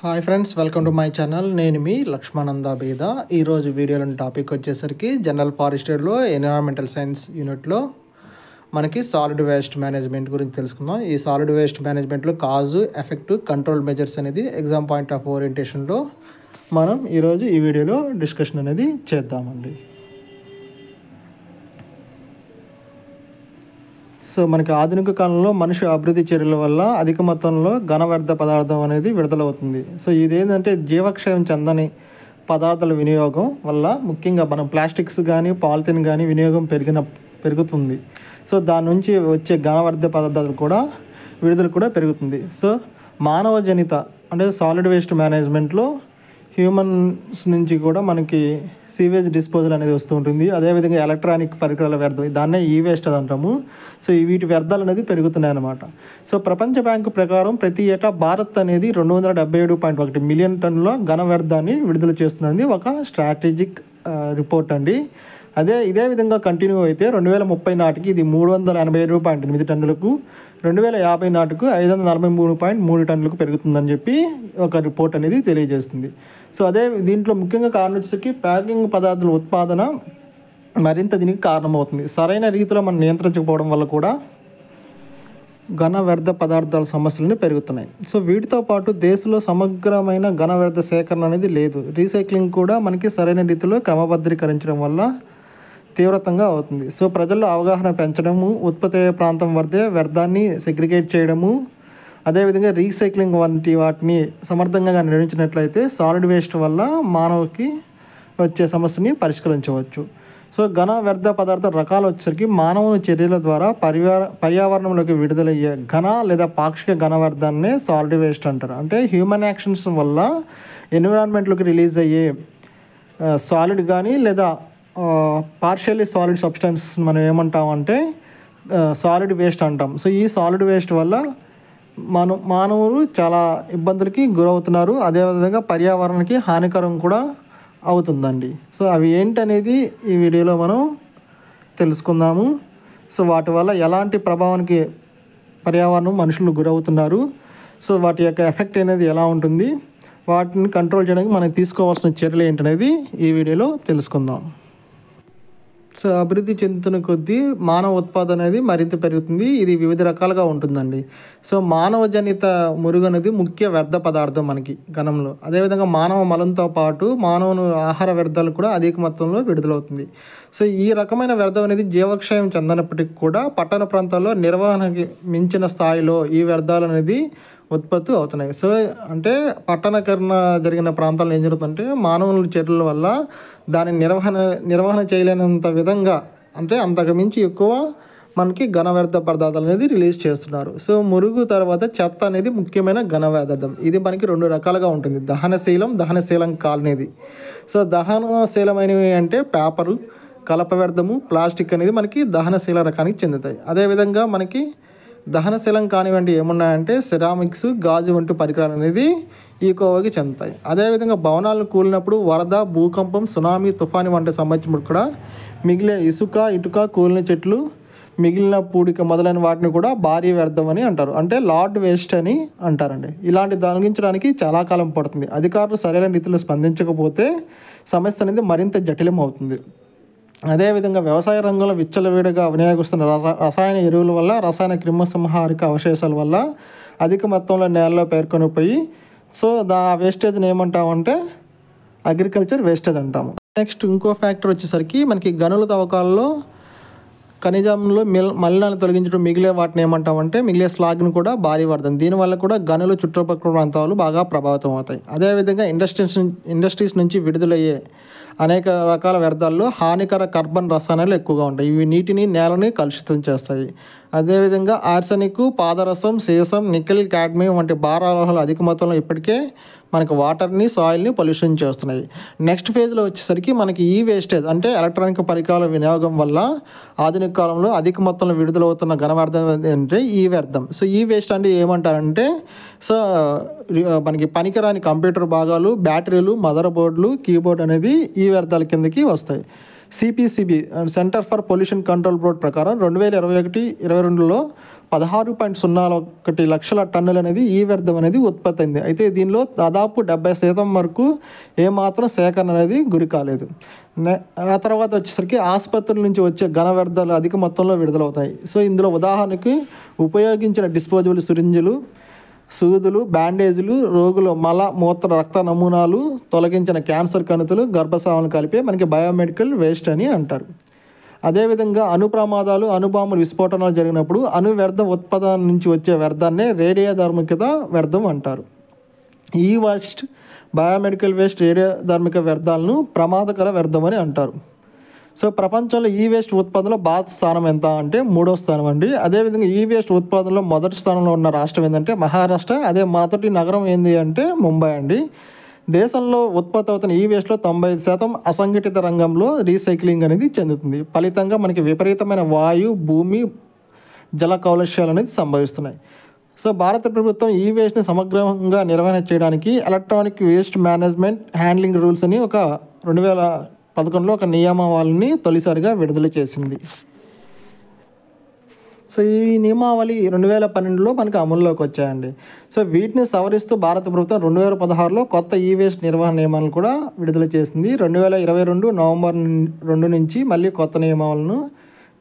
Hi friends, welcome to my channel. నేను మీ లక్ష్మానంద బేద. ఈరోజు వీడియోలోని టాపిక్ వచ్చేసరికి జనరల్ ఫారెస్ట్రీలో ఎన్విరాన్మెంటల్ సైన్స్ యూనిట్లో మనకి సాలిడ్ వేస్ట్ మేనేజ్మెంట్ గురించి తెలుసుకుందాం. ఈ సాలిడ్ వేస్ట్ మేనేజ్మెంట్లో కాజు, ఎఫెక్ట్, కంట్రోల్ మెజర్స్ అనేది ఎగ్జామ్ పాయింట్ ఆఫ్ ఓరియంటేషన్లో మనం ఈరోజు ఈ వీడియోలో డిస్కషన్ అనేది చేద్దామండి. సో మనకి ఆధునిక కాలంలో మనిషి అభివృద్ధి చర్యల వల్ల అధిక మొత్తంలో ఘన వ్యర్థ పదార్థం అనేది విడుదలవుతుంది. సో ఇదేంటంటే జీవక్షయం చెందని పదార్థాల వినియోగం వల్ల ముఖ్యంగా మనం ప్లాస్టిక్స్ కానీ పాలిథిన్ కానీ వినియోగం పెరుగుతుంది. సో దాని నుంచి వచ్చే ఘన వ్యర్థ పదార్థాలు కూడా విడుదల కూడా పెరుగుతుంది. సో మానవ జనిత అంటే సాలిడ్ వేస్ట్ మేనేజ్మెంట్లో హ్యూమన్స్ నుంచి కూడా మనకి సీవేజ్ డిస్పోజల్ అనేది వస్తూ ఉంటుంది. అదేవిధంగా ఎలక్ట్రానిక్ పరికరాల వ్యర్థం, దాన్నే ఈ వేస్ట్ అది అంటాము. సో వీటి వ్యర్థాలు అనేది పెరుగుతున్నాయి అన్నమాట. సో ప్రపంచ బ్యాంకు ప్రకారం ప్రతి ఏటా భారత్ అనేది 277.1 మిలియన్ టన్నుల ఘన వ్యర్థాన్ని విడుదల చేస్తున్నది ఒక స్ట్రాటజిక్ రిపోర్ట్ అండి. ఇదే విధంగా కంటిన్యూ అయితే 2030 నాటికి ఇది 387.8 టన్నులకు, 2050 నాటికి 543.3 టన్నులకు పెరుగుతుందని చెప్పి ఒక రిపోర్ట్ అనేది తెలియజేస్తుంది. సో దీంట్లో ముఖ్యంగా కారణం వచ్చేసరికి ప్యాకింగ్ పదార్థాల ఉత్పాదన మరింత దీనికి కారణమవుతుంది. సరైన రీతిలో మనం నియంత్రించకపోవడం వల్ల కూడా ఘన వ్యర్థ పదార్థాల సమస్యలు పెరుగుతున్నాయి. సో వీటితో పాటు దేశంలో సమగ్రమైన ఘన వ్యర్థ సేకరణ అనేది లేదు. రీసైక్లింగ్ కూడా మనకి సరైన రీతిలో క్రమబద్ధీకరించడం వల్ల తీవ్రతంగా అవుతుంది. సో ప్రజల్లో అవగాహన పెంచడము, ఉత్పత్తి ప్రాంతం వద్దే వ్యర్థాన్ని సెగ్రిగేట్ చేయడము, అదేవిధంగా రీసైక్లింగ్ వంటి వాటిని సమర్థంగా నిర్వహించినట్లయితే సాలిడ్ వేస్ట్ వల్ల మానవుకి వచ్చే సమస్యని పరిష్కరించవచ్చు. సో ఘన వ్యర్థ పదార్థ రకాలు వచ్చేసరికి మానవుని చర్యల ద్వారా పర్యావరణంలోకి విడుదలయ్యే ఘన లేదా పాక్షిక ఘన వ్యర్థాన్నే సాలిడ్ వేస్ట్ అంటారు. అంటే హ్యూమన్ యాక్షన్స్ వల్ల ఎన్విరాన్మెంట్లోకి రిలీజ్ అయ్యే సాలిడ్ కానీ లేదా పార్షియల్లీ సాలిడ్ సబ్స్టెన్స్ మనం ఏమంటామంటే సాలిడ్ వేస్ట్ అంటాం. సో ఈ సాలిడ్ వేస్ట్ వల్ల మానవులు చాలా ఇబ్బందులకి గురవుతున్నారు. అదేవిధంగా పర్యావరణానికి హానికరం కూడా అవుతుందండి. సో అవి ఏంటనేది ఈ వీడియోలో మనం తెలుసుకుందాము. సో వాటి వల్ల ఎలాంటి ప్రభావానికి పర్యావరణం మనుషులు గురవుతున్నారు, సో వాటి యొక్క ఎఫెక్ట్ అనేది ఎలా ఉంటుంది, వాటిని కంట్రోల్ చేయడానికి మనం తీసుకోవాల్సిన చర్యలు ఏంటనేది ఈ వీడియోలో తెలుసుకుందాం. సో అభివృద్ధి చెందుతున్న కొద్దీ మానవ ఉత్పాదన అనేది మరింత పెరుగుతుంది. ఇది వివిధ రకాలుగా ఉంటుందండి. సో మానవ జనిత మురుగు అనేది ముఖ్య వ్యర్థ పదార్థం మనకి ఘనంలో. అదేవిధంగా మానవ మలంతో పాటు మానవుని ఆహార వ్యర్థాలు కూడా అధిక మొత్తంలో విడుదలవుతుంది. సో ఈ రకమైన వ్యర్థం అనేది జీవక్షయం చెందనప్పటికీ కూడా పట్టణ ప్రాంతాల్లో నిర్వహణకి మించిన స్థాయిలో ఈ వ్యర్థాలు అనేది ఉత్పత్తి అవుతున్నాయి. సో అంటే పట్టణీకరణ జరిగిన ప్రాంతాల్లో ఏం జరుగుతుందంటే మానవుల చర్యల వల్ల దాని నిర్వహణ చేయలేనంత విధంగా, అంటే అంతకు మించి ఎక్కువ మనకి ఘన వ్యర్థ పదార్థాలు అనేది రిలీజ్ చేస్తున్నారు. సో మురుగు తర్వాత చెత్త అనేది ముఖ్యమైన ఘన వ్యర్థం. ఇది మనకి 2 రకాలుగా ఉంటుంది, దహనశీలం కాలనేది. సో దహనశీలమైనవి అంటే పేపరు, కలప వ్యర్థము, ప్లాస్టిక్ అనేది మనకి దహనశీల రకానికి చెందుతాయి. అదేవిధంగా మనకి దహనశీలం కానివంటి ఏమున్నాయంటే సెరామిక్స్, గాజు వంటి పరికరాలు అనేది ఈ కోవకి చెందుతాయి. అదేవిధంగా భవనాలు కూలినప్పుడు వరద, భూకంపం, సునామీ, తుఫాను వంటి సంబంధించినప్పుడు కూడా మిగిలిన ఇటుక, కూలిన చెట్లు, మిగిలిన పూడిక మొదలైన వాటిని కూడా భారీ వ్యర్థం అని అంటారు. అంటే లార్డ్ వేస్ట్ అని అంటారండి. ఇలాంటి తొలగించడానికి చాలా కాలం పడుతుంది. అధికారులు సరైన రీతిలో స్పందించకపోతే సమస్య అనేది మరింత జటిలం అవుతుంది. అదేవిధంగా వ్యవసాయ రంగంలో విచ్చలవిడిగా వినియోగిస్తున్న రసాయన ఎరువుల వల్ల, రసాయన క్రిమిసంహారక అవశేషాల వల్ల అధిక మొత్తంలో నేలలో పేర్కొని పోయి సో వేస్టేజ్ని ఏమంటామంటే అగ్రికల్చర్ వేస్టేజ్ అంటాము. నెక్స్ట్ ఇంకో ఫ్యాక్టర్ వచ్చేసరికి మనకి గనుల తవ్వకాల్లో ఖనిజంలో మలినాలను తొలగించడం, మిగిలే వాటిని ఏమంటామంటే మిగిలే స్లాగ్ను కూడా భారీ వ్యర్థం. దీనివల్ల కూడా గనులు చుట్టుపక్కల ప్రాంతాలు బాగా ప్రభావితం అవుతాయి. అదేవిధంగా ఇండస్ట్రీస్ నుంచి విడుదలయ్యే అనేక రకాల వ్యర్థాల్లో హానికర కార్బన్ రసాయనాలు ఎక్కువగా ఉంటాయి. ఇవి నీటిని, నేలని కలుషితం చేస్తాయి. అదేవిధంగా ఆర్సెనిక్, పాదరసం, సీసం, నికెల్, కాడ్మియం వంటి భారాలు అధిక మొత్తంలో ఇప్పటికే మనకి వాటర్ని, సాయిల్ని పొల్యూషన్ చేస్తున్నాయి. నెక్స్ట్ ఫేజ్లో వచ్చేసరికి మనకి ఈ వేస్టేజ్ అంటే ఎలక్ట్రానిక్ పరికరాల వినియోగం వల్ల ఆధునిక కాలంలో అధిక మొత్తంలో విడుదలవుతున్న ఘన వ్యర్థం అంటే ఈ వ్యర్థం. సో ఈ వేస్ట్ అంటే ఏమంటారంటే సో మనకి పనికిరాని కంప్యూటర్ భాగాలు, బ్యాటరీలు, మదర్ బోర్డులు, కీబోర్డ్ అనేది ఈ వ్యర్థాల కిందకి వస్తాయి. CPCB centre for pollution control board ప్రకారం 2021-22లో 16.01 లక్షల టన్నులు అనేది ఈ వ్యర్థం అనేది ఉత్పత్తి అయింది. అయితే దీనిలో దాదాపు 70% వరకు ఏమాత్రం సేకరణ అనేది గురి కాలేదు. ఆ తర్వాత వచ్చేసరికి ఆసుపత్రుల నుంచి వచ్చే ఘన వ్యర్థాలు అధిక మొత్తంలో విడుదలవుతాయి. సో ఇందులో ఉదాహరణకి ఉపయోగించిన డిస్పోజబుల్ సిరింజులు, సూదులు, బ్యాండేజీలు, రోగుల మల మూత్ర రక్త నమూనాలు, తొలగించిన క్యాన్సర్ కణుతులు, గర్భస్రావాలను కలిపి మనకి బయోమెడికల్ వేస్ట్ అని అంటారు. అదేవిధంగా అణు ప్రమాదాలు, అణుబాంబుల విస్ఫోటనాలు జరిగినప్పుడు అణు వ్యర్థ ఉత్పాదన నుంచి వచ్చే వ్యర్థాన్నే రేడియోధార్మికత వ్యర్థం అంటారు. ఈ వేస్ట్, బయోమెడికల్ వేస్ట్, రేడియోధార్మిక వ్యర్థాలను ప్రమాదకర వ్యర్థం అని అంటారు. సో ప్రపంచంలో ఈ వేస్ట్ ఉత్పాదనలో భారత స్థానం ఎంత అంటే 3వ స్థానం అండి. అదేవిధంగా ఈ వేస్ట్ ఉత్పాదనలో మొదటి స్థానంలో ఉన్న రాష్ట్రం ఏంటంటే మహారాష్ట్ర. అదే మొదటి నగరం ఏంది అంటే ముంబై అండి. దేశంలో ఉత్పత్తి అవుతున్న ఈ వేస్ట్లో 95% అసంఘటిత రంగంలో రీసైక్లింగ్ అనేది చెందుతుంది. ఫలితంగా మనకి విపరీతమైన వాయు, భూమి, జల కాలుష్యాలు అనేది సంభవిస్తున్నాయి. సో భారత ప్రభుత్వం ఈ వేస్ట్ని సమగ్రంగా నిర్వహణ చేయడానికి electronic waste management handling rules అని ఒక 2011లో ఒక నియమావళిని తొలిసారిగా విడుదల చేసింది. సో ఈ నియమావళి 2012లో మనకి అమల్లోకి వచ్చాయండి. సో వీటిని సవరిస్తూ భారత ప్రభుత్వం 2016లో కొత్త ఈ వేస్ట్ నిర్వహణ నియమాలను కూడా విడుదల చేసింది. 2022 నవంబర్ 2 నుంచి మళ్ళీ కొత్త నియమాలను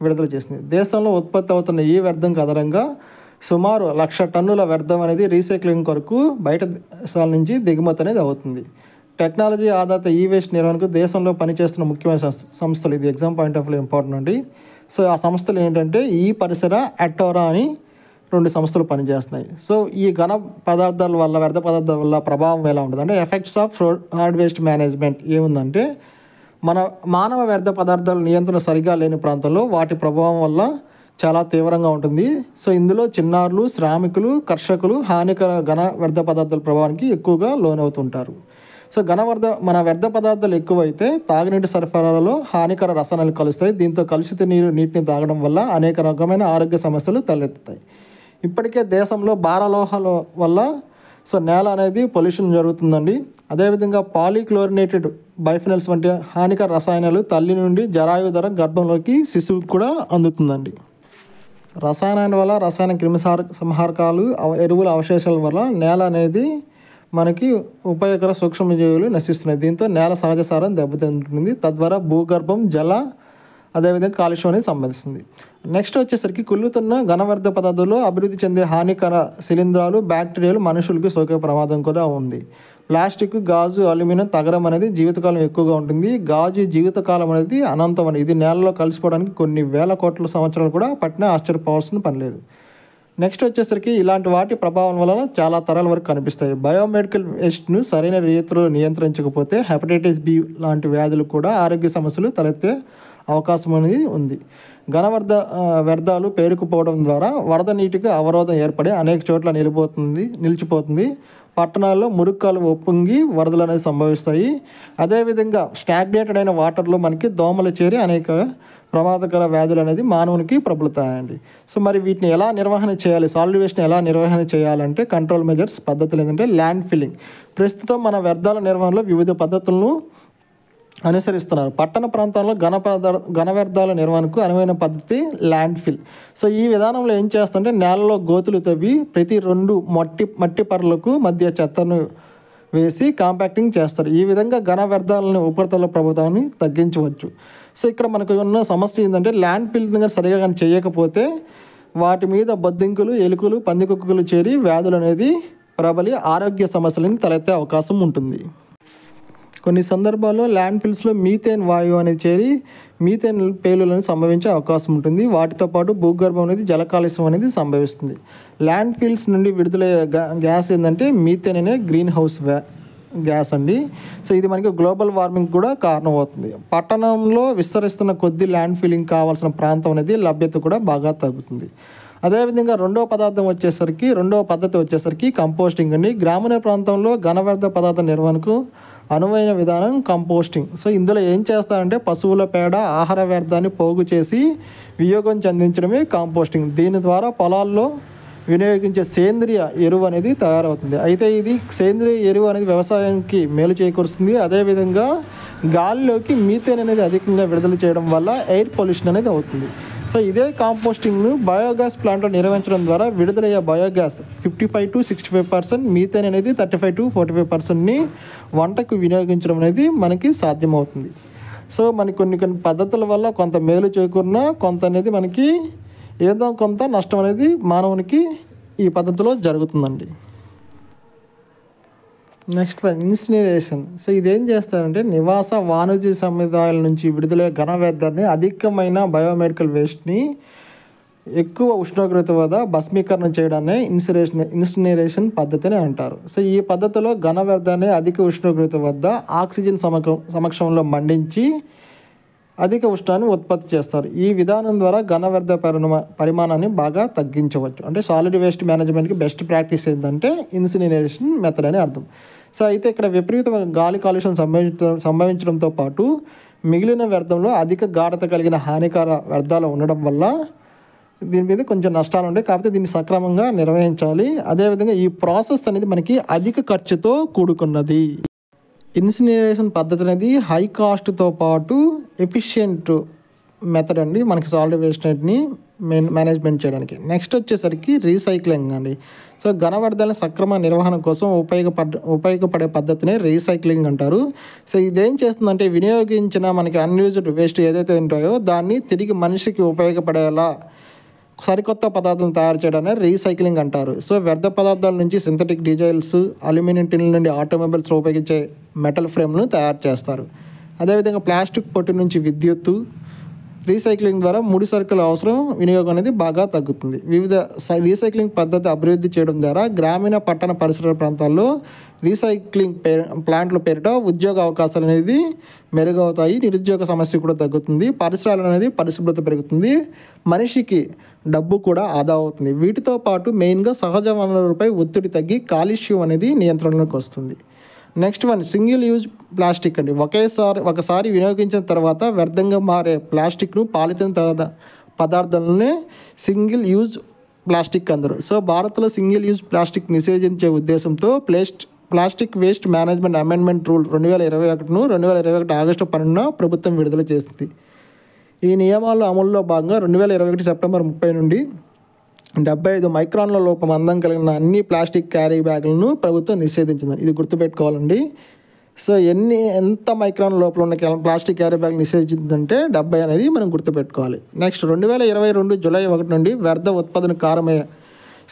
విడుదల చేసింది. దేశంలో ఉత్పత్తి అవుతున్న ఈ వ్యర్థం ఆధారంగా సుమారు 1,00,000 టన్నుల వ్యర్థం అనేది రీసైక్లింగ్ కొరకు బయట దేశాల నుంచి దిగుమతి అనేది అవుతుంది. టెక్నాలజీ ఆధారిత ఈ వేస్ట్ నిర్వహణకు దేశంలో పనిచేస్తున్న ముఖ్యమైన సంస్థలు, ఇది exam point of view important అండి. సో ఆ సంస్థలు ఏంటంటే ఈ పరిసర, అటోరా అని 2 సంస్థలు పనిచేస్తున్నాయి. సో ఈ ఘన పదార్థాల వల్ల, వ్యర్థ పదార్థాల వల్ల ప్రభావం ఎలా ఉంటుంది అంటే effects of hard waste management ఏముందంటే మన మానవ వ్యర్థ పదార్థాల నియంత్రణ సరిగా లేని ప్రాంతంలో వాటి ప్రభావం వల్ల చాలా తీవ్రంగా ఉంటుంది. సో ఇందులో చిన్నారులు, శ్రామికులు, కర్షకులు హానికర ఘన వ్యర్థ పదార్థాల ప్రభావానికి ఎక్కువగా లోనవుతుంటారు. సో మన వ్యర్థ పదార్థాలు ఎక్కువైతే తాగునీటి సరఫరాలో హానికర రసాయనాలు కలుస్తాయి. దీంతో కలుషిత నీటిని తాగడం వల్ల అనేక రకమైన ఆరోగ్య సమస్యలు తలెత్తుతాయి. ఇప్పటికే దేశంలో భారలోహాల వల్ల నేల అనేది పొల్యూషన్ జరుగుతుందండి. అదేవిధంగా పాలీక్లోరినేటెడ్ బైఫినల్స్ వంటి హానికర రసాయనాలు తల్లి నుండి జరాయు ద్వారా గర్భంలోకి శిశువుకు కూడా అందుతుందండి. రసాయనాల వల్ల, రసాయన సంహారకాలు, ఎరువుల అవశేషాల వల్ల నేల అనేది మనకి ఉపయోగకర సూక్ష్మజీవులు నశిస్తున్నాయి. దీంతో నేల సహజ సారం దెబ్బతింటుంది. తద్వారా భూగర్భం, జల, అదేవిధంగా కాలుష్యం అనేది సంభవిస్తుంది. నెక్స్ట్ వచ్చేసరికి కుళ్ళుతున్న ఘనవ్యర్థ పదార్థాల్లో అభివృద్ధి చెందే హానికర శిలీంధ్రాలు, బ్యాక్టీరియాలు మనుషులకి సోకే ప్రమాదం కూడా ఉంది. ప్లాస్టిక్, గాజు, అల్యూమినియం తగరం అనేది జీవితకాలం ఎక్కువగా ఉంటుంది. గాజు జీవితకాలం అనేది అనంతం అని. ఇది నేలలో కలిసిపోవడానికి కొన్ని వేల కోట్ల సంవత్సరాలు కూడా పట్టినా ఆశ్చర్యపోవాల్సిన పని లేదు. నెక్స్ట్ వచ్చేసరికి ఇలాంటి వాటి ప్రభావం వలన చాలా తరాల వరకు కనిపిస్తాయి. బయోమెడికల్ వేస్ట్ను సరైన రీతిలో నియంత్రించకపోతే హెపటైటిస్ బి లాంటి వ్యాధులు కూడా ఆరోగ్య సమస్యలు తలెత్తే అవకాశం అనేది ఉంది. వ్యర్థాలు పేరుకుపోవడం ద్వారా వరద నీటికి అవరోధం ఏర్పడి అనేక చోట్ల నిలిచిపోతుంది. పట్టణాల్లో మురుక్కాలు ఒప్పొంగి వరదలు అనేది సంభవిస్తాయి. అదేవిధంగా స్టాగ్నేటెడ్ అయిన వాటర్లో మనకి దోమలు చేరి అనేక ప్రమాదకర వ్యాధులు అనేది మానవునికి ప్రబలుతాయండి. సో మరి వీటిని ఎలా నిర్వహణ చేయాలి, సాలిడ్ వేస్ట్ని ఎలా నిర్వహణ చేయాలంటే కంట్రోల్ మెజర్స్ పద్ధతులు ఏంటంటే ల్యాండ్ ఫిల్లింగ్. ప్రస్తుతం మన వ్యర్థాల నిర్వహణలో వివిధ పద్ధతులను అనుసరిస్తున్నారు. పట్టణ ప్రాంతాల్లో ఘన వ్యర్థాల నిర్వహణకు అనువైన పద్ధతి ల్యాండ్ ఫిల్. సో ఈ విధానంలో ఏం చేస్తుంటే నేలలో గోతులు తవ్వి ప్రతి 2 మట్టి పర్లకు మధ్య చెత్తను వేసి కాంపాక్టింగ్ చేస్తారు. ఈ విధంగా ఘన వ్యర్థాలను ఉపరితల ప్రభుత్వాన్ని తగ్గించవచ్చు. సో ఇక్కడ మనకు ఉన్న సమస్య ఏంటంటే ల్యాండ్ ఫిల్లింగ్ సరిగా కానీ చేయకపోతే వాటి మీద బొద్దింకులు, ఎలుకలు, పందికొక్కులు చేరి వ్యాధులు అనేది ప్రబలి ఆరోగ్య సమస్యలను తలెత్తే అవకాశం ఉంటుంది. కొన్ని సందర్భాల్లో ల్యాండ్ ఫిల్స్లో మీథేన్ వాయువు అనేది చేరి మీథేన్ పేలులను సంభవించే అవకాశం ఉంటుంది. వాటితో పాటు భూగర్భం అనేది జల కాలుష్యం అనేది సంభవిస్తుంది. ల్యాండ్ ఫిల్స్ నుండి విడుదలయ్యే గ్యాస్ ఏంటంటే మీథేన్ అనే గ్రీన్ హౌస్ గ్యాస్ అండి. సో ఇది మనకి గ్లోబల్ వార్మింగ్ కూడా కారణమవుతుంది. పట్టణంలో విస్తరిస్తున్న కొద్ది ల్యాండ్ ఫిల్లింగ్ కావాల్సిన ప్రాంతం అనేది లభ్యత కూడా బాగా తగ్గుతుంది. అదేవిధంగా రెండవ పద్ధతి వచ్చేసరికి కంపోస్టింగ్ అండి. గ్రామీణ ప్రాంతంలో ఘన వ్యర్థ పదార్థ నిర్వహణకు అనువైన విధానం కంపోస్టింగ్. సో ఇందులో ఏం చేస్తారంటే పశువుల పేడ, ఆహార వ్యర్థాన్ని పోగు చేసి వినియోగం చెందించడమే కంపోస్టింగ్. దీని ద్వారా పొలాల్లో వినియోగించే సేంద్రియ ఎరువు అనేది తయారవుతుంది. అయితే ఇది సేంద్రియ ఎరువు అనేది వ్యవసాయానికి మేలు చేకూరుస్తుంది. అదేవిధంగా గాలిలోకి మీథేన్ అనేది అధికంగా విడుదల చేయడం వల్ల ఎయిర్ పొల్యూషన్ అనేది అవుతుంది. సో ఇదే కాంపోస్టింగ్ను బయోగ్యాస్ ప్లాంట్లో నిర్వహించడం ద్వారా విడుదలయ్యే బయోగ్యాస్ 55 to 65%, మీథేన్ అనేది 35 to 45%ని వంటకు వినియోగించడం అనేది మనకి సాధ్యమవుతుంది. సో మనకి కొన్ని పద్ధతుల వల్ల కొంత మేలు చేకూరినా కొంత అనేది మనకి ఏదో కొంత నష్టం అనేది మానవునికి ఈ పద్ధతిలో జరుగుతుందండి. Next incineration. సో ఇదేం చేస్తారంటే నివాస వాణిజ్య సముదాయాల నుంచి విడుదలయ్యే ఘన వ్యర్థాన్ని అధికమైన బయోమెడికల్ వేస్ట్ని ఎక్కువ ఉష్ణోగ్రత వద్ద భస్మీకరణ చేయడాన్ని ఇన్సినరేషన్ పద్ధతిని అంటారు. సో ఈ పద్ధతిలో ఘన వ్యర్థాన్ని అధిక ఉష్ణోగ్రత వద్ద ఆక్సిజన్ సమక్షంలో మండించి అధిక ఉష్ణాన్ని ఉత్పత్తి చేస్తారు. ఈ విధానం ద్వారా ఘన వ్యర్థ పరిమాణాన్ని బాగా తగ్గించవచ్చు. అంటే సాలిడ్ వేస్ట్ మేనేజ్మెంట్కి బెస్ట్ ప్రాక్టీస్ ఏంటంటే ఇన్సినరేషన్ మెథడ్ అని అర్థం. సో అయితే ఇక్కడ విపరీత గాలి కాలుష్యం సంభవించడంతో పాటు మిగిలిన వ్యర్థంలో అధిక గాఢత కలిగిన హానికర వ్యర్థాలు ఉండడం వల్ల దీని మీద కొంచెం నష్టాలు ఉంటాయి. కాకపోతే దీన్ని సక్రమంగా నిర్వహించాలి. అదేవిధంగా ఈ ప్రాసెస్ అనేది మనకి అధిక ఖర్చుతో కూడుకున్నది. ఇన్సినరేషన్ పద్ధతి అనేది హై కాస్ట్తో పాటు ఎఫిషియెంట్ మెథడ్ అండి మనకి సాలిడ్ వేస్ట్ని మేనేజ్మెంట్ చేయడానికి. నెక్స్ట్ వచ్చేసరికి రీసైక్లింగ్ అండి. సో ఘన వ్యర్థాల సక్రమ నిర్వహణ కోసం ఉపయోగపడే పద్ధతినే రీసైక్లింగ్ అంటారు. సో ఇదేం చేస్తుందంటే వినియోగించిన మనకి అన్యూజ్డ్ వేస్ట్ ఏదైతే ఉంటాయో దాన్ని తిరిగి మనిషికి ఉపయోగపడేలా సరికొత్త పదార్థాలను తయారు చేయడాన్ని రీసైక్లింగ్ అంటారు. సో వ్యర్థ పదార్థాల నుంచి సింథటిక్ డిజైల్స్, అల్యూమినియం టిన్ల నుండి ఆటోమొబైల్స్లో ఉపయోగించే మెటల్ ఫ్రేమ్లను తయారు చేస్తారు. అదేవిధంగా ప్లాస్టిక్ పొట్టు నుంచి విద్యుత్తు. రీసైక్లింగ్ ద్వారా ముడి సరుకుల అవసరం వినియోగం అనేది బాగా తగ్గుతుంది. వివిధ రీసైక్లింగ్ పద్ధతి అభివృద్ధి చేయడం ద్వారా గ్రామీణ పట్టణ పరిసర ప్రాంతాల్లో రీసైక్లింగ్ ప్లాంట్ల పేరిట ఉద్యోగ అవకాశాలు అనేది మెరుగవుతాయి. నిరుద్యోగ సమస్య కూడా తగ్గుతుంది. పరిసరాలు అనేది పరిశుభ్రత పెరుగుతుంది. మనిషికి డబ్బు కూడా ఆదా అవుతుంది. వీటితో పాటు మెయిన్గా సహజ వనరులపై ఒత్తిడి తగ్గి కాలుష్యం అనేది నియంత్రణలోకి వస్తుంది. నెక్స్ట్ సింగిల్ యూజ్ ప్లాస్టిక్ అండి. ఒకసారి వినియోగించిన తర్వాత వ్యర్థంగా మారే ప్లాస్టిక్ను పాలిథిన్ పదార్థాలనే సింగిల్ యూజ్ ప్లాస్టిక్ అందరు. సో భారత్లో సింగిల్ యూజ్ ప్లాస్టిక్ నిషేధించే ఉద్దేశంతో plastic waste management amendment rule 2021ను 2021 ఆగస్టు 12న ప్రభుత్వం విడుదల చేసింది. ఈ నియమాల అమలులో భాగంగా 2021 సెప్టెంబర్ 30 నుండి 75 మైక్రాన్ల లోపం అందం కలిగిన అన్ని ప్లాస్టిక్ క్యారీ బ్యాగులను ప్రభుత్వం నిషేధించింది. ఇది గుర్తుపెట్టుకోవాలండి. సో ఎంత మైక్రాన్ లోపల ఉన్న ప్లాస్టిక్ క్యారీ బ్యాగ్ నిషేధించిందంటే 70 అనేది మనం గుర్తుపెట్టుకోవాలి. నెక్స్ట్ 2022 జూలై 1 నుండి వ్యర్థ ఉత్పాదన కారమయ్యే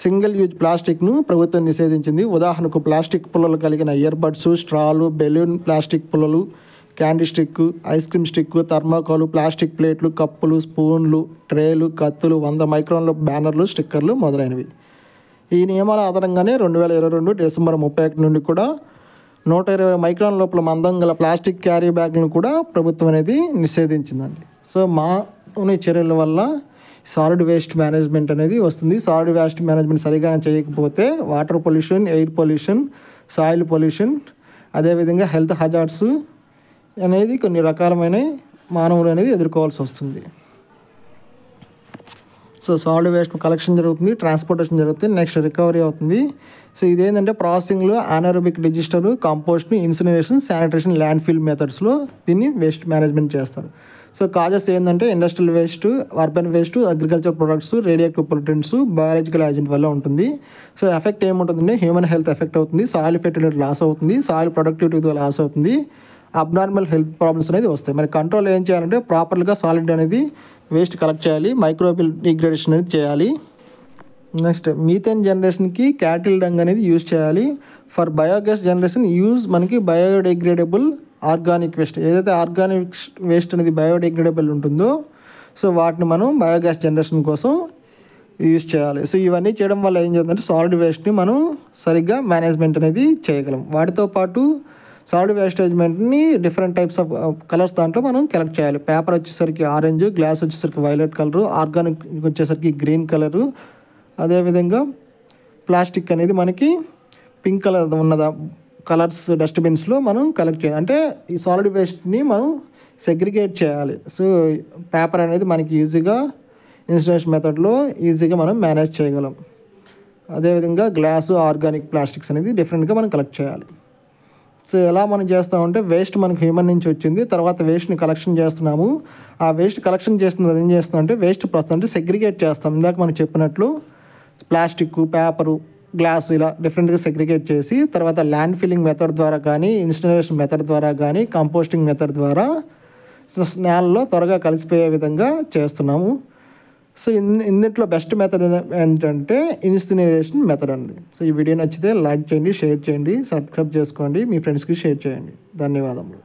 సింగిల్ యూజ్ ప్లాస్టిక్ను ప్రభుత్వం నిషేధించింది. ఉదాహరణకు ప్లాస్టిక్ పుల్లలు కలిగిన ఇయర్బడ్స్, స్ట్రాలు, బెలూన్ ప్లాస్టిక్ పుల్లలు, candy stick, ice cream stick, thermocol, plastic ప్లేట్లు, కప్పులు, స్పూన్లు, ట్రేలు, కత్తులు, 100 మైక్రాన్ల బ్యానర్లు, స్టిక్కర్లు మొదలైనవి. ఈ నియమాల ఆధారంగానే 2022 డిసెంబర్ 31 నుండి కూడా 120 మైక్రాన్ లోపల మందం గల ప్లాస్టిక్ క్యారీ బ్యాగ్లను కూడా ప్రభుత్వం అనేది నిషేధించిందండి. సో మానవుని చర్యల వల్ల సాలిడ్ వేస్ట్ మేనేజ్మెంట్ అనేది వస్తుంది. సాలిడ్ వేస్ట్ మేనేజ్మెంట్ సరిగా చేయకపోతే water pollution, air pollution, soil pollution, అదేవిధంగా హెల్త్ హజార్డ్స్ అనేది కొన్ని రకాలమైన మానవులు అనేది ఎదుర్కోవాల్సి వస్తుంది. సో సాలిడ్ వేస్ట్ కలెక్షన్ జరుగుతుంది, ట్రాన్స్పోర్టేషన్ జరుగుతుంది, నెక్స్ట్ రికవరీ అవుతుంది. సో ఇదేంటంటే ప్రాసెసింగ్లో anaerobic digester, compost, incineration, sanitation, landfill మెథడ్స్లో దీన్ని వేస్ట్ మేనేజ్మెంట్ చేస్తారు. సో కాజెస్ ఏంటంటే industrial waste, urban waste, agriculture products, radiative pollutants, biological agent వల్ల ఉంటుంది. సో ఎఫెక్ట్ ఏముంటుందంటే హ్యూమన్ హెల్త్ ఎఫెక్ట్ అవుతుంది, సాయిల్ ఫెర్టిలిటీ లాస్ అవుతుంది, సాయిల్ ప్రొడక్టివిటీ లాస్ అవుతుంది, అబ్నార్మల్ హెల్త్ ప్రాబ్లమ్స్ అనేది వస్తాయి. మరి కంట్రోల్ ఏం చేయాలంటే ప్రాపర్గా సాలిడ్ అనేది వేస్ట్ కలెక్ట్ చేయాలి, మైక్రోబియల్ డిగ్రేడేషన్ అనేది చేయాలి. నెక్స్ట్ మీథేన్ జనరేషన్కి క్యాటిల్ డంగ్ అనేది యూజ్ చేయాలి. ఫర్ బయోగ్యాస్ జనరేషన్ యూజ్ మనకి బయోడిగ్రేడబుల్ ఆర్గానిక్ వేస్ట్. ఏదైతే ఆర్గానిక్ వేస్ట్ అనేది బయోడిగ్రేడబుల్ ఉంటుందో సో వాటిని మనం బయోగ్యాస్ జనరేషన్ కోసం యూజ్ చేయాలి. సో ఇవన్నీ చేయడం వల్ల ఏం చేస్తుందంటే సాలిడ్ వేస్ట్ని మనం సరిగ్గా మేనేజ్మెంట్ అనేది చేయగలం. వాటితో పాటు సాలిడ్ వేస్టేజ్మెంట్ని డిఫరెంట్ టైప్స్ ఆఫ్ కలర్స్ దాంట్లో మనం కలెక్ట్ చేయాలి. పేపర్ వచ్చేసరికి ఆరెంజ్, గ్లాస్ వచ్చేసరికి వైలెట్ కలరు, ఆర్గానిక్ వచ్చేసరికి గ్రీన్ కలరు, అదేవిధంగా ప్లాస్టిక్ అనేది మనకి పింక్ కలర్ ఉన్న కలర్స్ డస్ట్బిన్స్లో మనం కలెక్ట్ చేయాలి. అంటే ఈ సాలిడ్ వేస్ట్ని మనం సెగ్రిగేట్ చేయాలి. సో పేపర్ అనేది మనకి ఈజీగా ఇన్సినరేషన్ మెథడ్లో ఈజీగా మనం మేనేజ్ చేయగలం. అదేవిధంగా గ్లాసు, ఆర్గానిక్ ప్లాస్టిక్స్ అనేది డిఫరెంట్గా మనం కలెక్ట్ చేయాలి. సో ఎలా మనం చేస్తామంటే వేస్ట్ మనకి హ్యూమన్ నుంచి వచ్చింది, తర్వాత వేస్ట్ని కలెక్షన్ చేస్తున్నాము. ఆ వేస్ట్ కలెక్షన్ చేస్తున్నది ఏం చేస్తున్నామంటే వేస్ట్ ప్రాసెస్ అంటే సెగ్రిగేట్ చేస్తాం. ఇందాక మనం చెప్పినట్లు ప్లాస్టిక్, పేపరు, గ్లాసు ఇలా డిఫరెంట్గా సెగ్రిగేట్ చేసి తర్వాత ల్యాండ్ ఫిల్లింగ్ మెథడ్ ద్వారా కానీ, ఇన్సినరేషన్ మెథడ్ ద్వారా కానీ, కంపోస్టింగ్ మెథడ్ ద్వారా నేలలో త్వరగా కలిసిపోయే విధంగా చేస్తున్నాము. సో ఇందులో బెస్ట్ మెథడ్ ఏంటంటే ఇన్సినరేషన్ మెథడ్ అండి. సో ఈ వీడియో నచ్చితే లైక్ చేయండి, షేర్ చేయండి, సబ్స్క్రైబ్ చేసుకోండి, మీ ఫ్రెండ్స్కి షేర్ చేయండి. ధన్యవాదములు.